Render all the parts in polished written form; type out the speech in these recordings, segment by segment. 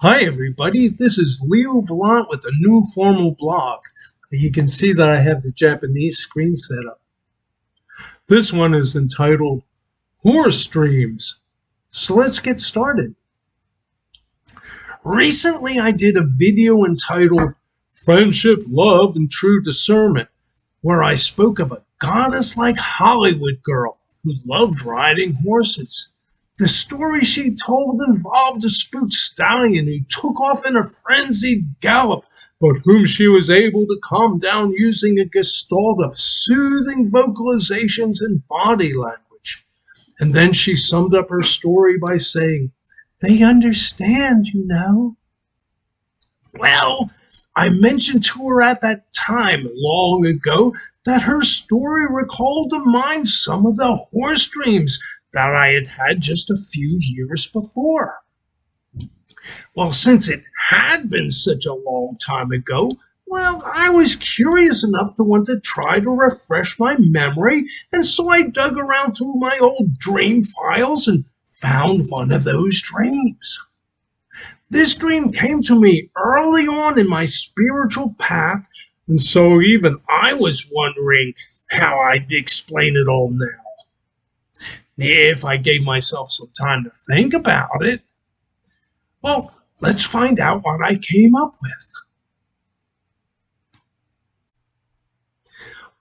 Hi everybody, this is Leo Volant with a new formal blog. You can see that I have the Japanese screen set up. This one is entitled Horse Dreams. So let's get started. Recently I did a video entitled Friendship, Love, and True Discernment, where I spoke of a goddess-like Hollywood girl who loved riding horses. The story she told involved a spooked stallion who took off in a frenzied gallop, but whom she was able to calm down using a gestalt of soothing vocalizations and body language. And then she summed up her story by saying, "They understand, you know." Well, I mentioned to her at that time, long ago, that her story recalled to mind some of the horse dreams that I had had just a few years before. Well, since it had been such a long time ago, I was curious enough to want to try to refresh my memory, and so I dug around through my old dream files and found one of those dreams. This dream came to me early on in my spiritual path, and so even I was wondering how I'd explain it all now, if I gave myself some time to think about it. Well, let's find out what I came up with.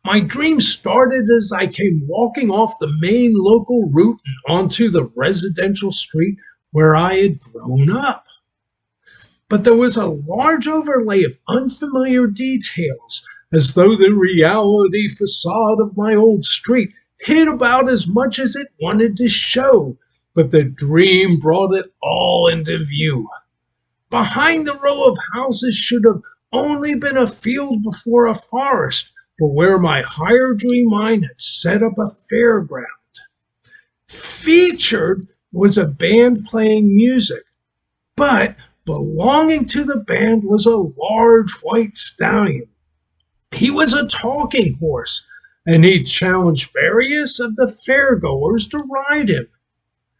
My dream started as I came walking off the main local route and onto the residential street where I had grown up. But there was a large overlay of unfamiliar details, as though the reality facade of my old street hid about as much as it wanted to show, but the dream brought it all into view. Behind the row of houses should have only been a field before a forest, but where my higher dream mind had set up a fairground. Featured was a band playing music, but belonging to the band was a large white stallion. He was a talking horse, and he challenged various of the fairgoers to ride him.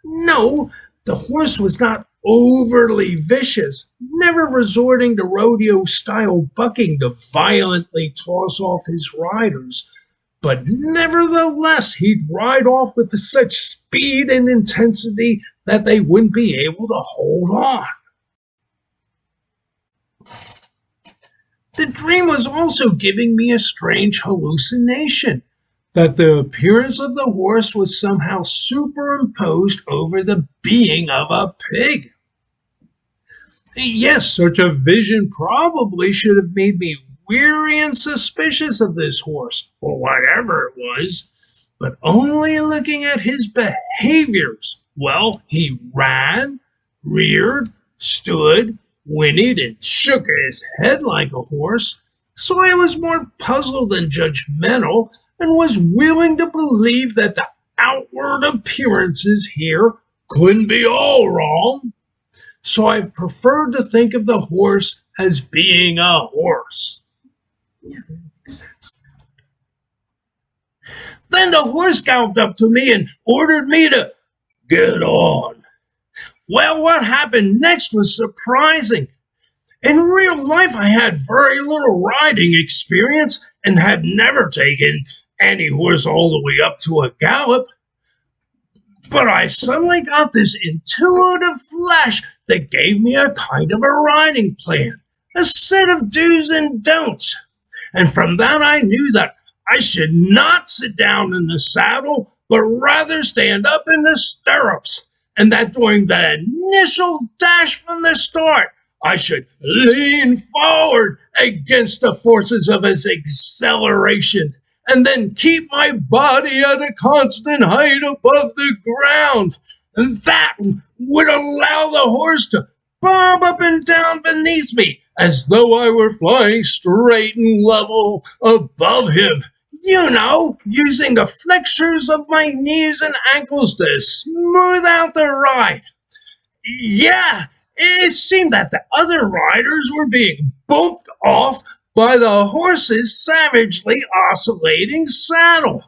No, the horse was not overly vicious, never resorting to rodeo-style bucking to violently toss off his riders, but nevertheless he'd ride off with such speed and intensity that they wouldn't be able to hold on. The dream was also giving me a strange hallucination, that the appearance of the horse was somehow superimposed over the being of a pig. Yes, such a vision probably should have made me weary and suspicious of this horse, or whatever it was, but only looking at his behaviors. Well, he ran, reared, stood, whinnied, and shook his head like a horse, so I was more puzzled than judgmental, and was willing to believe that the outward appearances here couldn't be all wrong. So I've preferred to think of the horse as being a horse. Yeah, that makes sense. Then the horse galloped up to me and ordered me to get on. Well, what happened next was surprising. In real life, I had very little riding experience and had never taken any horse all the way up to a gallop. But I suddenly got this intuitive flash that gave me a kind of a riding plan, a set of do's and don'ts. And from that I knew that I should not sit down in the saddle, but rather stand up in the stirrups, and that during the initial dash from the start, I should lean forward against the forces of his acceleration, and then keep my body at a constant height above the ground. And that would allow the horse to bob up and down beneath me, as though I were flying straight and level above him. You know, using the flexures of my knees and ankles to smooth out the ride. Yeah, it seemed that the other riders were being bumped off by the horse's savagely oscillating saddle.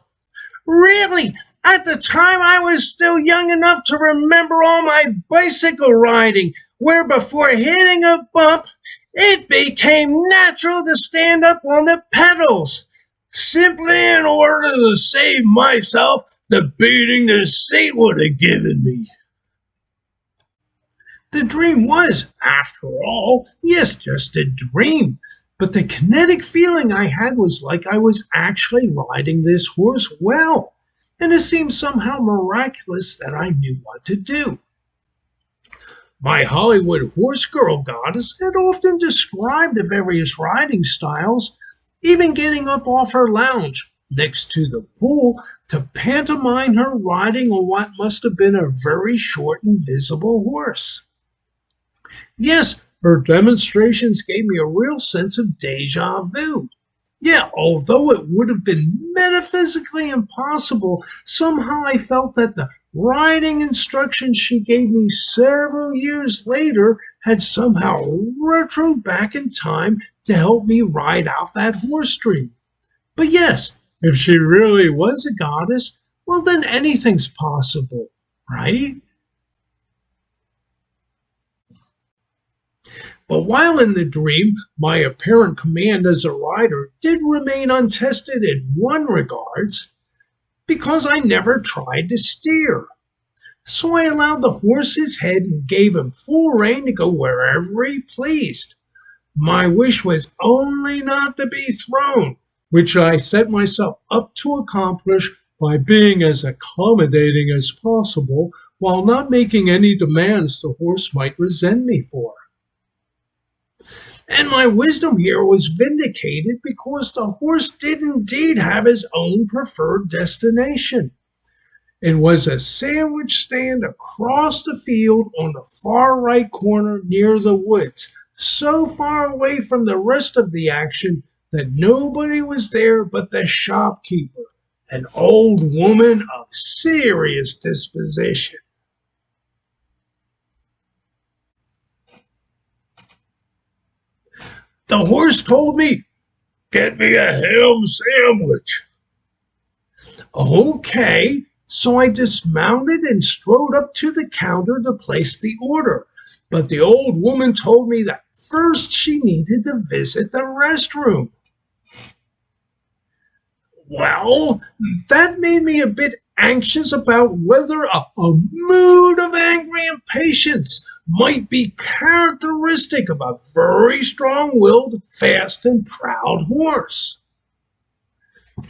Really, at the time I was still young enough to remember all my bicycle riding where before hitting a bump, it became natural to stand up on the pedals, simply in order to save myself the beating the seat would have given me. The dream was, after all, yes, just a dream, but the kinetic feeling I had was like I was actually riding this horse well, and it seemed somehow miraculous that I knew what to do. My Hollywood horse girl goddess had often described the various riding styles, even getting up off her lounge next to the pool to pantomime her riding on what must have been a very short and visible horse. Yes, her demonstrations gave me a real sense of deja vu. Yeah, although it would have been metaphysically impossible, somehow I felt that the riding instructions she gave me several years later had somehow retroed back in time to help me ride out that horse dream. But yes, if she really was a goddess, well, then anything's possible, right? But while in the dream, my apparent command as a rider did remain untested in one regards, because I never tried to steer. So I allowed the horse his head and gave him full rein to go wherever he pleased. My wish was only not to be thrown, which I set myself up to accomplish by being as accommodating as possible while not making any demands the horse might resent me for. And my wisdom here was vindicated because the horse did indeed have his own preferred destination. It was a sandwich stand across the field on the far right corner near the woods, so far away from the rest of the action that nobody was there but the shopkeeper, an old woman of serious disposition. The horse told me, "Get me a ham sandwich." Okay, so I dismounted and strode up to the counter to place the order. But the old woman told me that first she needed to visit the restroom. Well, that made me a bit anxious about whether a mood of angry impatience might be characteristic of a very strong-willed, fast, and proud horse.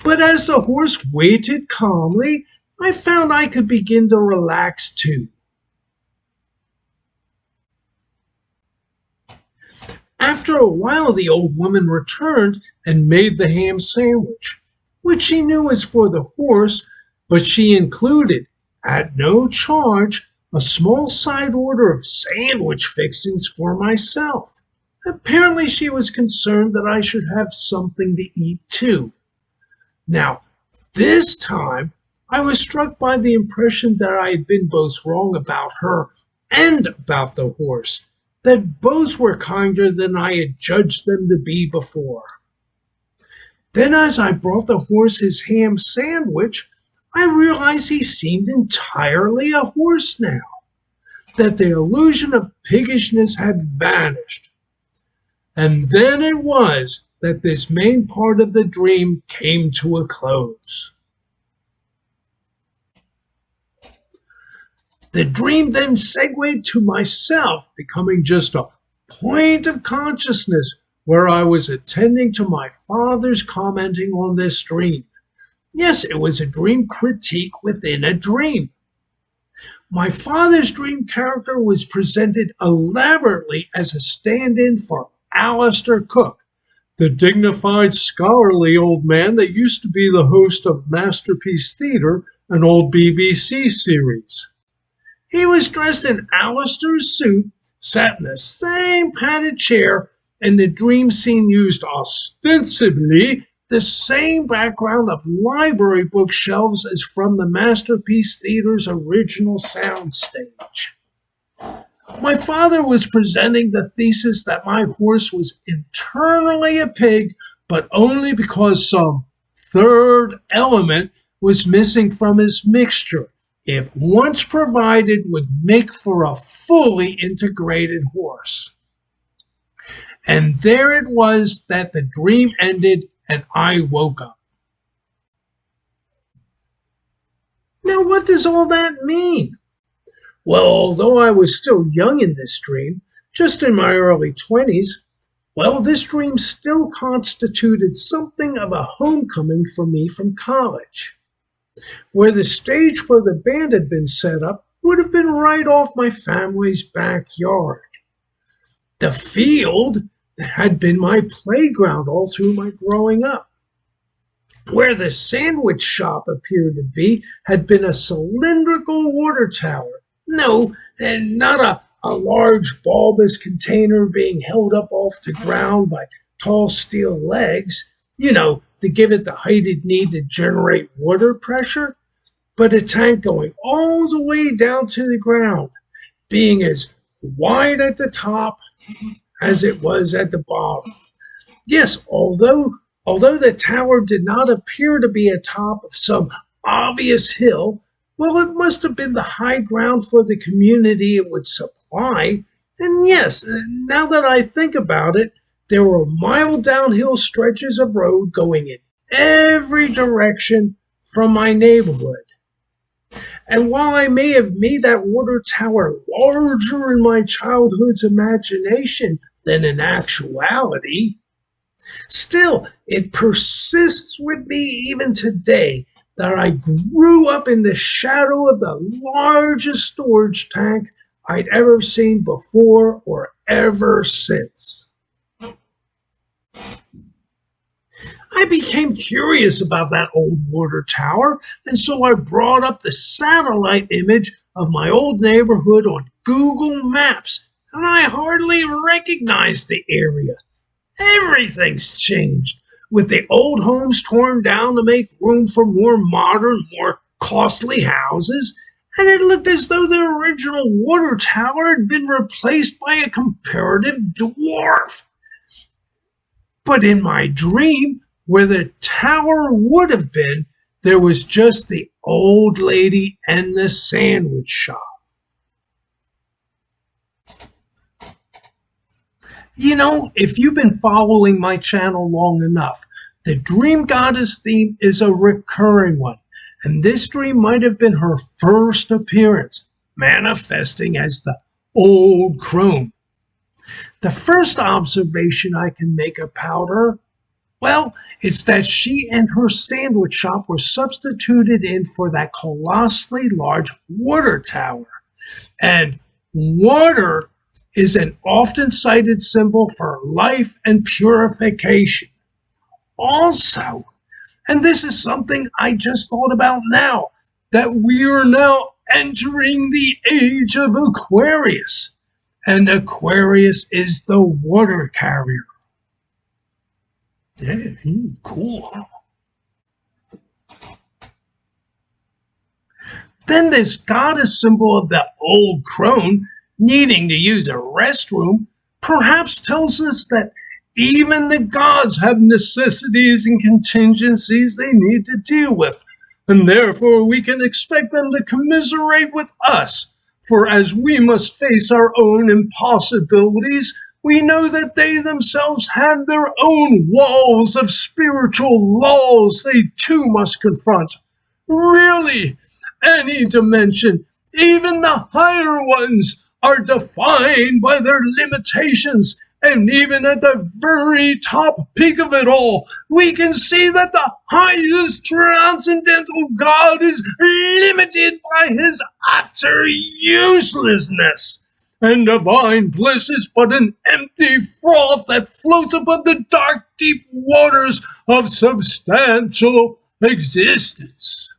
But as the horse waited calmly, I found I could begin to relax too. After a while, the old woman returned and made the ham sandwich, which she knew was for the horse, but she included, at no charge, a small side order of sandwich fixings for myself. Apparently she was concerned that I should have something to eat too. Now, this time, I was struck by the impression that I had been both wrong about her and about the horse, that both were kinder than I had judged them to be before. Then as I brought the horse his ham sandwich, I realized he seemed entirely a horse now, that the illusion of piggishness had vanished. And then it was that this main part of the dream came to a close. The dream then segued to myself, becoming just a point of consciousness where I was attending to my father's commenting on this dream. Yes, it was a dream critique within a dream. My father's dream character was presented elaborately as a stand-in for Alistair Cook, the dignified, scholarly old man that used to be the host of Masterpiece Theatre, an old BBC series. He was dressed in Alistair's suit, sat in the same padded chair, and the dream scene used ostensibly the same background of library bookshelves as from the Masterpiece Theatre's original soundstage. My father was presenting the thesis that my horse was internally a pig, but only because some third element was missing from his mixture, if once provided, would make for a fully integrated horse. And there it was that the dream ended and I woke up. Now, what does all that mean? Well, although I was still young in this dream, just in my early 20s, well, this dream still constituted something of a homecoming for me from college. Where the stage for the band had been set up would have been right off my family's backyard. The field had been my playground all through my growing up. Where the sandwich shop appeared to be had been a cylindrical water tower. No, and not a large bulbous container being held up off the ground by tall steel legs, to give it the height it needed to generate water pressure, but a tank going all the way down to the ground, being as wide at the top as it was at the bottom. Yes, although the tower did not appear to be atop of some obvious hill, well, it must have been the high ground for the community it would supply. And yes, now that I think about it, there were mile downhill stretches of road going in every direction from my neighborhood. And while I may have made that water tower larger in my childhood's imagination than in actuality, still, it persists with me even today that I grew up in the shadow of the largest storage tank I'd ever seen before or ever since. I became curious about that old water tower, and so I brought up the satellite image of my old neighborhood on Google Maps, and I hardly recognized the area. Everything's changed, with the old homes torn down to make room for more modern, more costly houses, and it looked as though the original water tower had been replaced by a comparative dwarf. But in my dream, where the tower would have been, there was just the old lady and the sandwich shop. If you've been following my channel long enough, the dream goddess theme is a recurring one, and this dream might have been her first appearance, manifesting as the old crone. The first observation I can make about her, well, it's that she and her sandwich shop were substituted in for that colossally large water tower. And water is an often cited symbol for life and purification. Also, and this is something I just thought about now, that we are now entering the age of Aquarius, and Aquarius is the water carrier. Yeah, cool. Then this goddess symbol of the old crone needing to use a restroom perhaps tells us that even the gods have necessities and contingencies they need to deal with, and therefore we can expect them to commiserate with us, for as we must face our own impossibilities, we know that they themselves have their own walls of spiritual laws they too must confront. Really, any dimension, even the higher ones, are defined by their limitations, and even at the very top peak of it all, we can see that the highest transcendental God is limited by his utter uselessness, and divine bliss is but an empty froth that floats above the dark, deep waters of substantial existence.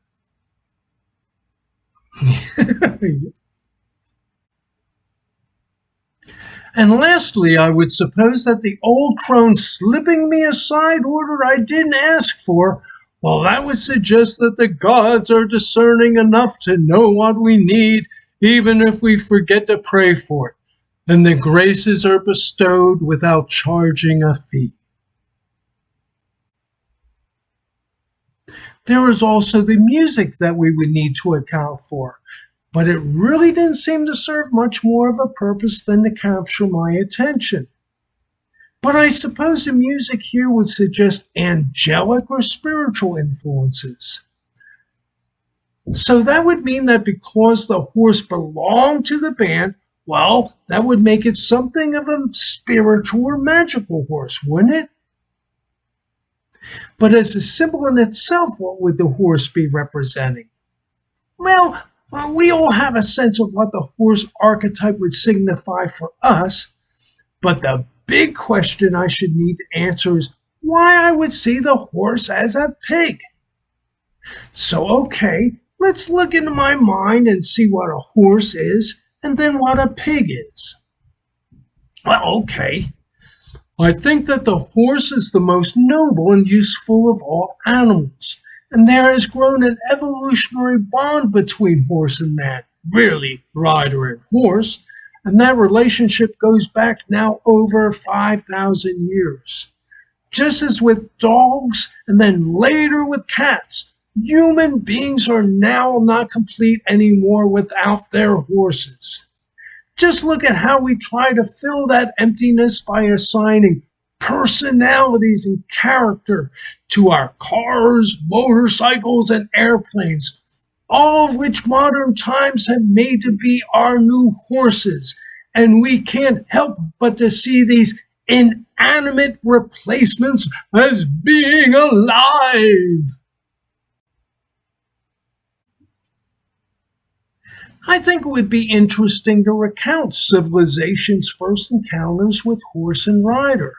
And lastly, I would suppose that the old crone slipping me a side order I didn't ask for, well, that would suggest that the gods are discerning enough to know what we need, even if we forget to pray for it, and the graces are bestowed without charging a fee. There is also the music that we would need to account for, but it really didn't seem to serve much more of a purpose than to capture my attention. But I suppose the music here would suggest angelic or spiritual influences. So that would mean that because the horse belonged to the band, well, that would make it something of a spiritual or magical horse, wouldn't it? But as a symbol in itself, what would the horse be representing? Well, we all have a sense of what the horse archetype would signify for us, but the big question I should need to answer is why I would see the horse as a pig. So, okay, let's look into my mind and see what a horse is and then what a pig is. Well, okay. I think that the horse is the most noble and useful of all animals, and there has grown an evolutionary bond between horse and man, really rider and horse, and that relationship goes back now over 5,000 years. Just as with dogs and then later with cats, human beings are now not complete anymore without their horses. Just look at how we try to fill that emptiness by assigning personalities and character to our cars, motorcycles, and airplanes, all of which modern times have made to be our new horses. And we can't help but to see these inanimate replacements as being alive. I think it would be interesting to recount civilization's first encounters with horse and rider.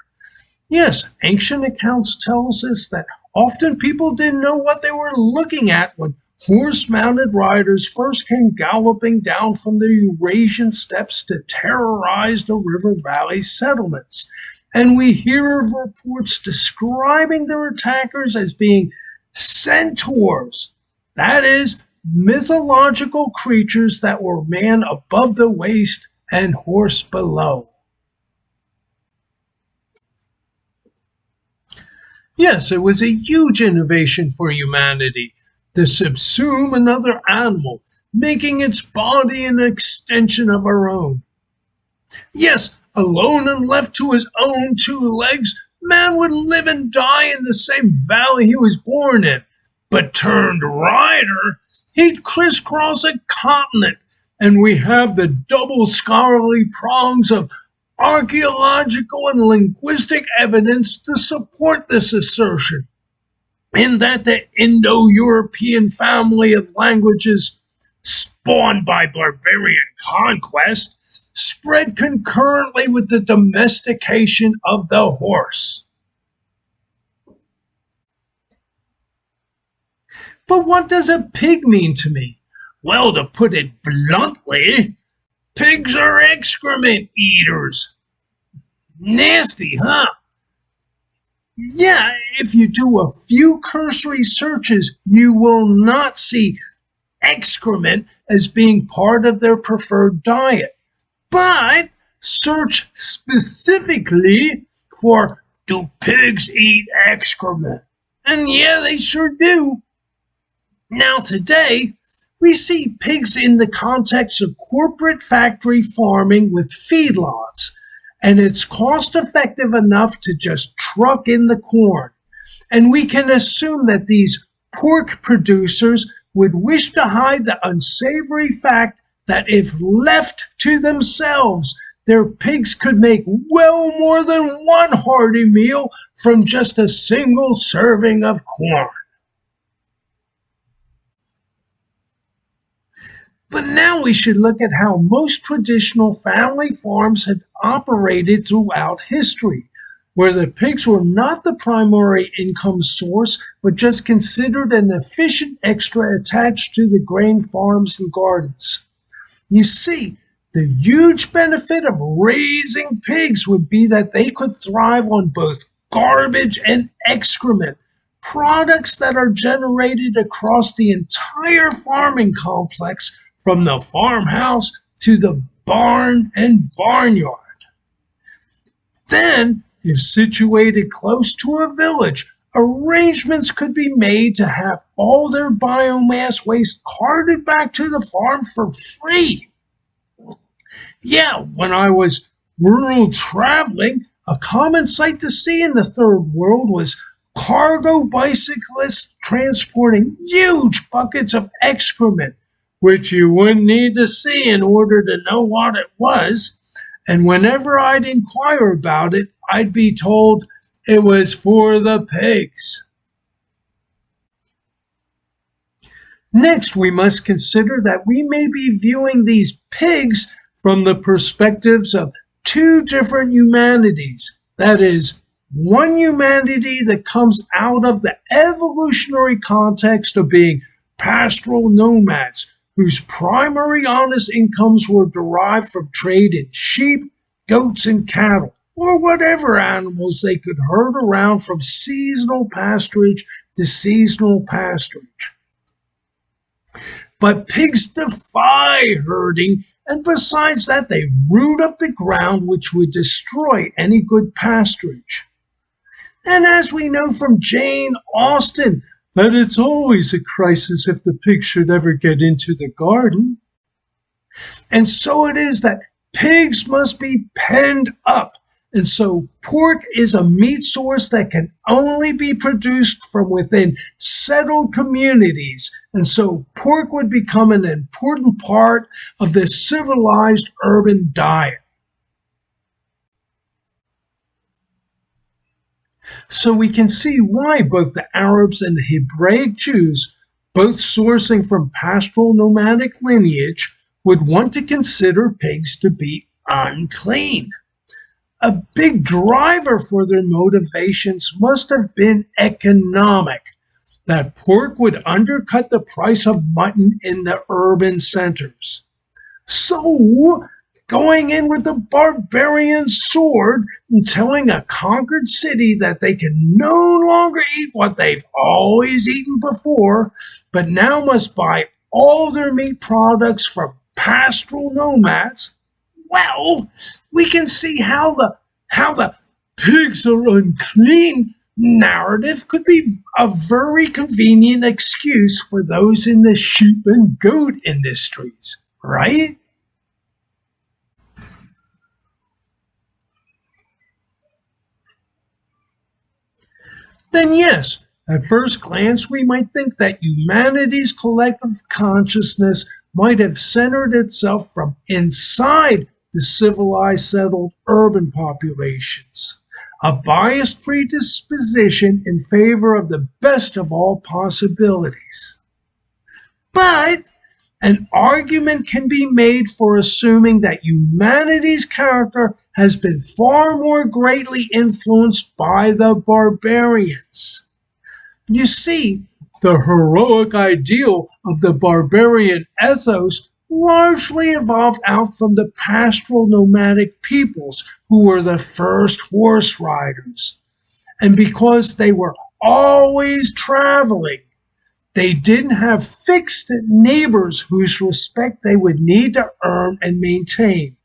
Yes, ancient accounts tells us that often people didn't know what they were looking at when horse-mounted riders first came galloping down from the Eurasian steppes to terrorize the river valley settlements. And we hear of reports describing their attackers as being centaurs. That is, mythological creatures that were man above the waist and horse below. Yes, it was a huge innovation for humanity to subsume another animal, making its body an extension of our own. Yes, alone and left to his own two legs, man would live and die in the same valley he was born in. But turned rider, he'd crisscross a continent, and we have the double scholarly prongs of archaeological and linguistic evidence to support this assertion, in that the Indo-European family of languages spawned by barbarian conquest spread concurrently with the domestication of the horse. But what does a pig mean to me? Well, to put it bluntly, pigs are excrement eaters. Nasty, huh? Yeah, if you do a few cursory searches, you will not see excrement as being part of their preferred diet. But search specifically for, do pigs eat excrement? And yeah, they sure do. Now today, we see pigs in the context of corporate factory farming with feedlots, and it's cost-effective enough to just truck in the corn. And we can assume that these pork producers would wish to hide the unsavory fact that if left to themselves, their pigs could make well more than one hearty meal from just a single serving of corn. But now we should look at how most traditional family farms had operated throughout history, where the pigs were not the primary income source, but just considered an efficient extra attached to the grain farms and gardens. You see, the huge benefit of raising pigs would be that they could thrive on both garbage and excrement, products that are generated across the entire farming complex, from the farmhouse to the barn and barnyard. Then, if situated close to a village, arrangements could be made to have all their biomass waste carted back to the farm for free. Yeah, when I was world traveling, a common sight to see in the third world was cargo bicyclists transporting huge buckets of excrement, which you wouldn't need to see in order to know what it was. And whenever I'd inquire about it, I'd be told it was for the pigs. Next, we must consider that we may be viewing these pigs from the perspectives of two different humanities. That is, one humanity that comes out of the evolutionary context of being pastoral nomads, whose primary honest incomes were derived from trade in sheep, goats, and cattle, or whatever animals they could herd around from seasonal pasturage to seasonal pasturage. But pigs defy herding, and besides that, they root up the ground, which would destroy any good pasturage. And as we know from Jane Austen, that it's always a crisis if the pig should ever get into the garden. And so it is that pigs must be penned up. And so pork is a meat source that can only be produced from within settled communities. And so pork would become an important part of the civilized urban diet. So we can see why both the Arabs and the Hebraic Jews, both sourcing from pastoral nomadic lineage, would want to consider pigs to be unclean. A big driver for their motivations must have been economic, that pork would undercut the price of mutton in the urban centers. So, going in with a barbarian sword and telling a conquered city that they can no longer eat what they've always eaten before, but now must buy all their meat products from pastoral nomads, well, we can see how the pigs are unclean narrative could be a very convenient excuse for those in the sheep and goat industries, right? Then yes, at first glance we might think that humanity's collective consciousness might have centered itself from inside the civilized settled urban populations, a biased predisposition in favor of the best of all possibilities. But an argument can be made for assuming that humanity's character has been far more greatly influenced by the barbarians. You see, the heroic ideal of the barbarian ethos largely evolved out from the pastoral nomadic peoples who were the first horse riders. And because they were always traveling, they didn't have fixed neighbors whose respect they would need to earn and maintain.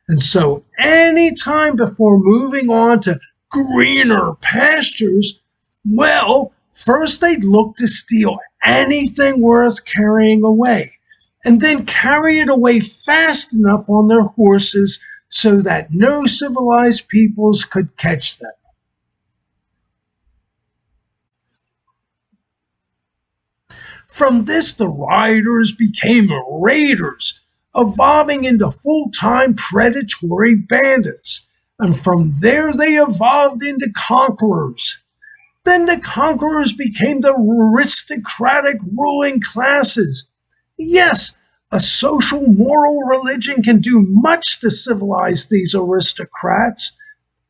And so any time before moving on to greener pastures, well, first they'd look to steal anything worth carrying away, and then carry it away fast enough on their horses so that no civilized peoples could catch them. From this, the riders became raiders, evolving into full-time predatory bandits. And from there, they evolved into conquerors. Then the conquerors became the aristocratic ruling classes. Yes, a social moral religion can do much to civilize these aristocrats,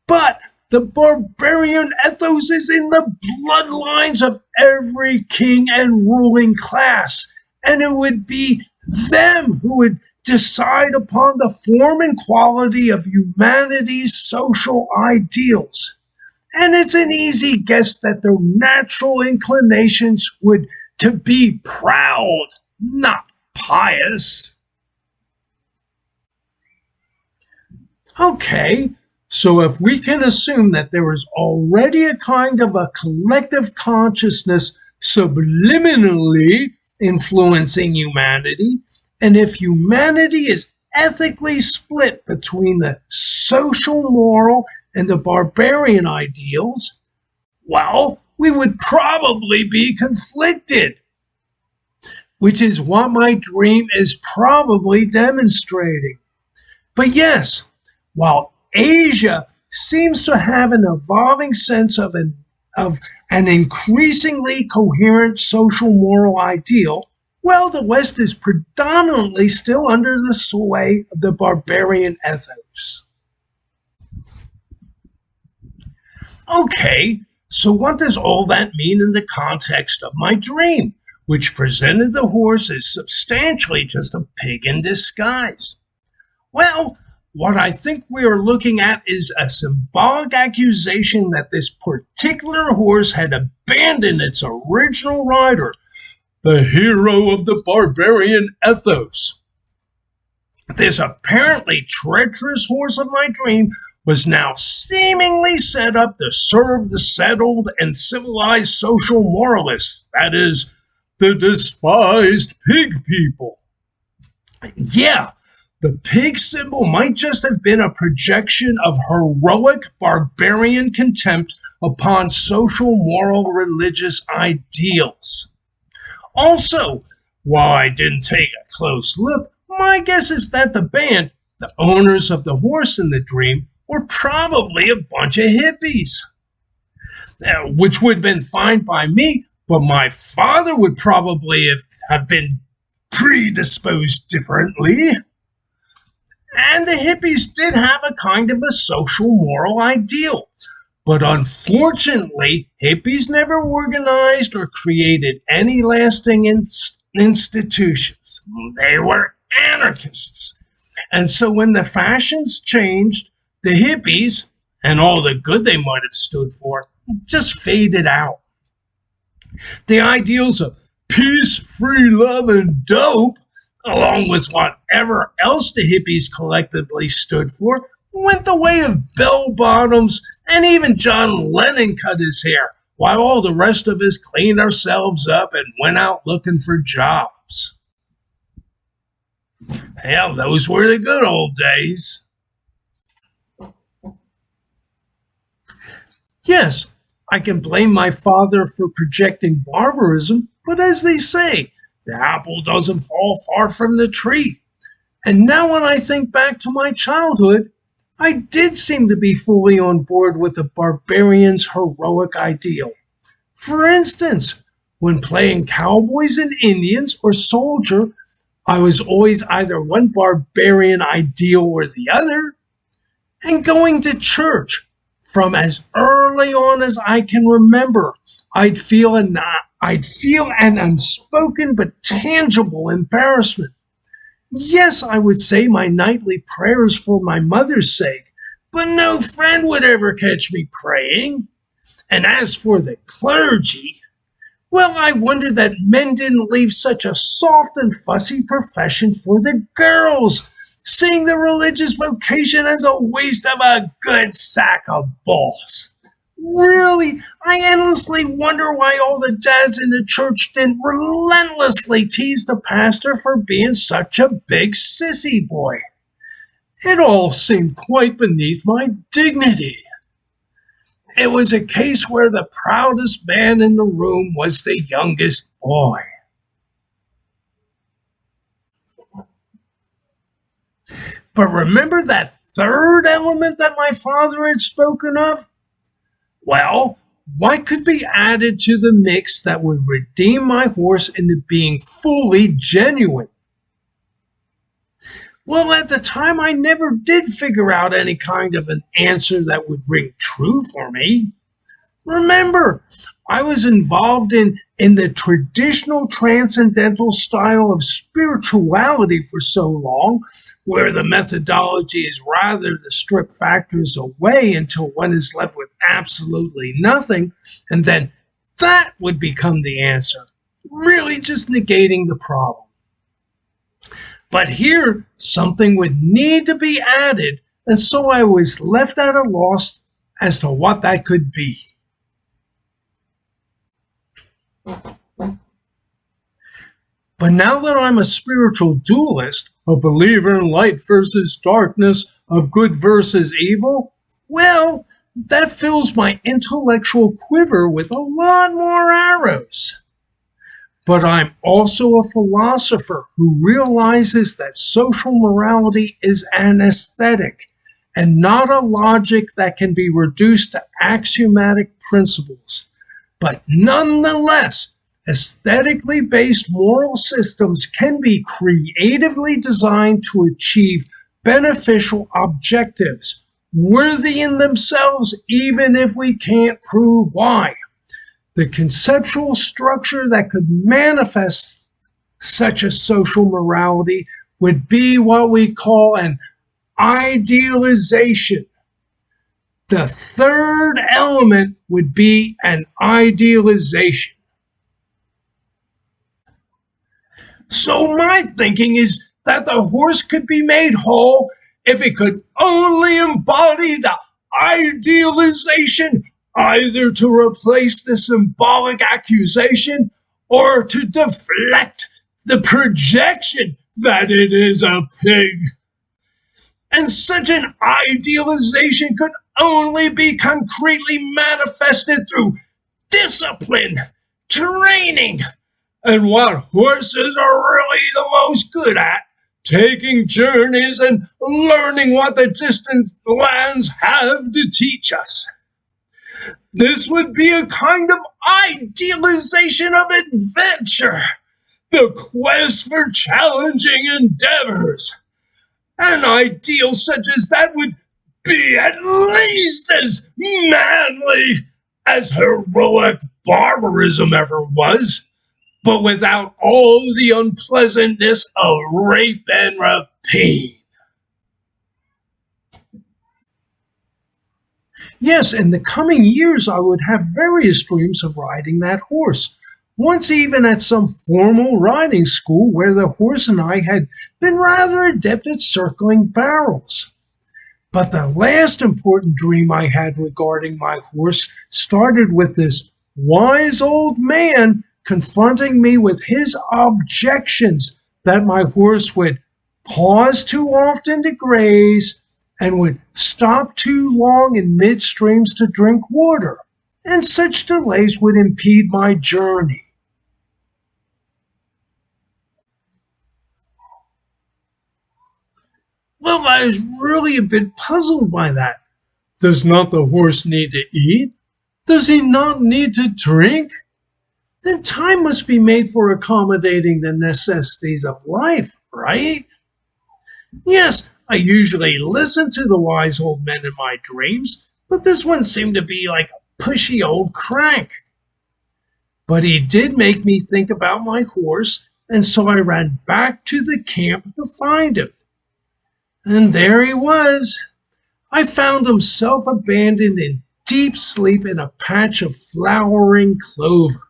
but the barbarian ethos is in the bloodlines of every king and ruling class, and it would be them who would decide upon the form and quality of humanity's social ideals. And it's an easy guess that their natural inclinations would to be proud, not pious. Okay, So if we can assume that there is already a kind of a collective consciousness subliminally influencing humanity, and if humanity is ethically split between the social moral and the barbarian ideals, well, we would probably be conflicted, which is what my dream is probably demonstrating. But yes, while Asia seems to have an evolving sense of an increasingly coherent social moral ideal, well, the West is predominantly still under the sway of the barbarian ethos. Okay, so what does all that mean in the context of my dream, which presented the horse as substantially just a pig in disguise? Well, what I think we are looking at is a symbolic accusation that this particular horse had abandoned its original rider, the hero of the barbarian ethos. This apparently treacherous horse of my dream was now seemingly set up to serve the settled and civilized social moralists, that is, the despised pig people. Yeah, the pig symbol might just have been a projection of heroic barbarian contempt upon social moral religious ideals. Also, while I didn't take a close look, my guess is that the band, the owners of the horse in the dream, were probably a bunch of hippies. Which would have been fine by me, but my father would probably have been predisposed differently. And the hippies did have a kind of a social moral ideal. But unfortunately, hippies never organized or created any lasting institutions. They were anarchists. And so when the fashions changed, the hippies, and all the good they might have stood for, just faded out. The ideals of peace, free love, and dope, along with whatever else the hippies collectively stood for, went the way of bell-bottoms, and even John Lennon cut his hair, while all the rest of us cleaned ourselves up and went out looking for jobs. Hell, those were the good old days. Yes, I can blame my father for projecting barbarism, but as they say, the apple doesn't fall far from the tree. And now when I think back to my childhood, I did seem to be fully on board with the barbarian's heroic ideal. For instance, when playing cowboys and Indians or soldier, I was always either one barbarian ideal or the other. And going to church, from as early on as I can remember, I'd feel an unspoken but tangible embarrassment. Yes, I would say my nightly prayers for my mother's sake, but no friend would ever catch me praying. And as for the clergy, well, I wondered that men didn't leave such a soft and fussy profession for the girls, seeing the religious vocation as a waste of a good sack of balls. Really, I endlessly wonder why all the dads in the church didn't relentlessly tease the pastor for being such a big sissy boy. It all seemed quite beneath my dignity. It was a case where the proudest man in the room was the youngest boy. But remember that third element that my father had spoken of? Well, what could be added to the mix that would redeem my horse into being fully genuine? Well, at the time, I never did figure out any kind of an answer that would ring true for me. Remember, I was involved in the traditional transcendental style of spirituality for so long, where the methodology is rather to strip factors away until one is left with absolutely nothing, and then that would become the answer, really just negating the problem. But here, something would need to be added, and so I was left at a loss as to what that could be. But now that I'm a spiritual dualist, a believer in light versus darkness, of good versus evil, well, that fills my intellectual quiver with a lot more arrows. But I'm also a philosopher who realizes that social morality is an aesthetic and not a logic that can be reduced to axiomatic principles. But nonetheless, aesthetically based moral systems can be creatively designed to achieve beneficial objectives, worthy in themselves even if we can't prove why. The conceptual structure that could manifest such a social morality would be what we call an idealization. The third element would be an idealization. So my thinking is that the horse could be made whole if it could only embody the idealization, either to replace the symbolic accusation or to deflect the projection that it is a pig. And such an idealization could only be concretely manifested through discipline, training, and what horses are really the most good at, taking journeys and learning what the distant lands have to teach us. This would be a kind of idealization of adventure, the quest for challenging endeavors. An ideal such as that would be at least as manly as heroic barbarism ever was, but without all the unpleasantness of rape and rapine. Yes, in the coming years I would have various dreams of riding that horse, once even at some formal riding school where the horse and I had been rather adept at circling barrels. But the last important dream I had regarding my horse started with this wise old man confronting me with his objections that my horse would pause too often to graze and would stop too long in midstreams to drink water, and such delays would impede my journey. Well, I was really a bit puzzled by that. Does not the horse need to eat? Does he not need to drink? Then time must be made for accommodating the necessities of life, right? Yes, I usually listen to the wise old men in my dreams, but this one seemed to be like a pushy old crank. But he did make me think about my horse, and so I ran back to the camp to find him. And there he was. I found him self-abandoned in deep sleep in a patch of flowering clover.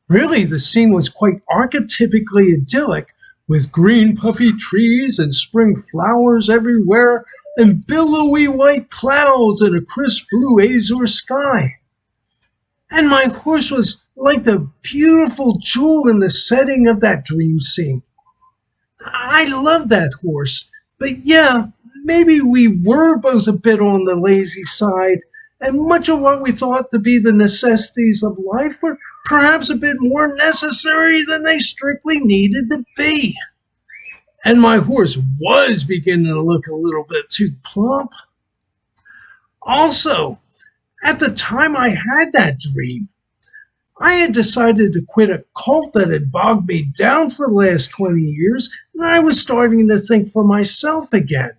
Really, the scene was quite archetypically idyllic, with green puffy trees and spring flowers everywhere, and billowy white clouds and a crisp blue azure sky. And my horse was like the beautiful jewel in the setting of that dream scene. I love that horse, but yeah, maybe we were both a bit on the lazy side, and much of what we thought to be the necessities of life were perhaps a bit more necessary than they strictly needed to be. And my horse was beginning to look a little bit too plump. Also, at the time I had that dream, I had decided to quit a cult that had bogged me down for the last 20 years, and I was starting to think for myself again.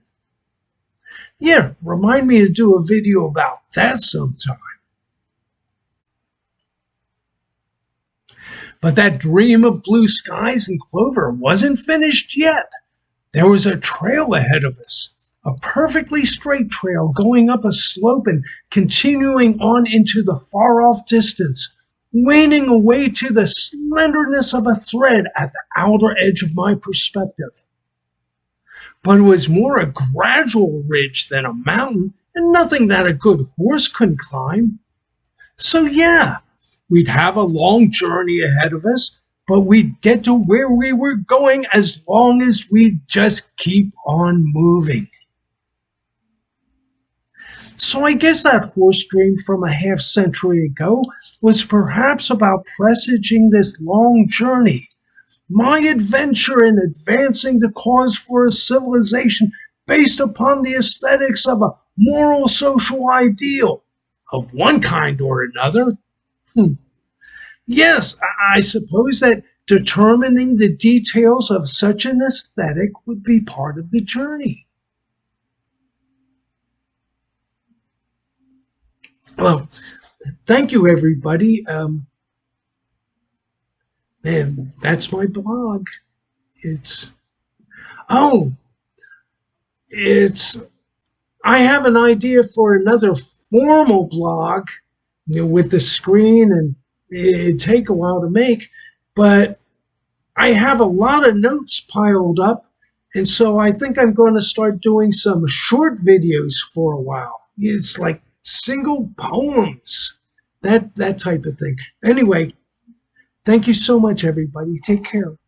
Yeah, remind me to do a video about that sometime. But that dream of blue skies and clover wasn't finished yet. There was a trail ahead of us, a perfectly straight trail going up a slope and continuing on into the far-off distance, waning away to the slenderness of a thread at the outer edge of my perspective. But it was more a gradual ridge than a mountain, and nothing that a good horse couldn't climb. So yeah, we'd have a long journey ahead of us, but we'd get to where we were going as long as we just keep on moving. So I guess that horse dream from a half century ago was perhaps about presaging this long journey, my adventure in advancing the cause for a civilization based upon the aesthetics of a moral social ideal of one kind or another. Yes, I suppose that determining the details of such an aesthetic would be part of the journey. Well, thank you, everybody. And that's my blog. It's, oh, it's, I have an idea for another formal blog, with the screen, and it'd take a while to make, but I have a lot of notes piled up, and so I think I'm going to start doing some short videos for a while. It's like single poems, that type of thing. Anyway, thank you so much, everybody. Take care.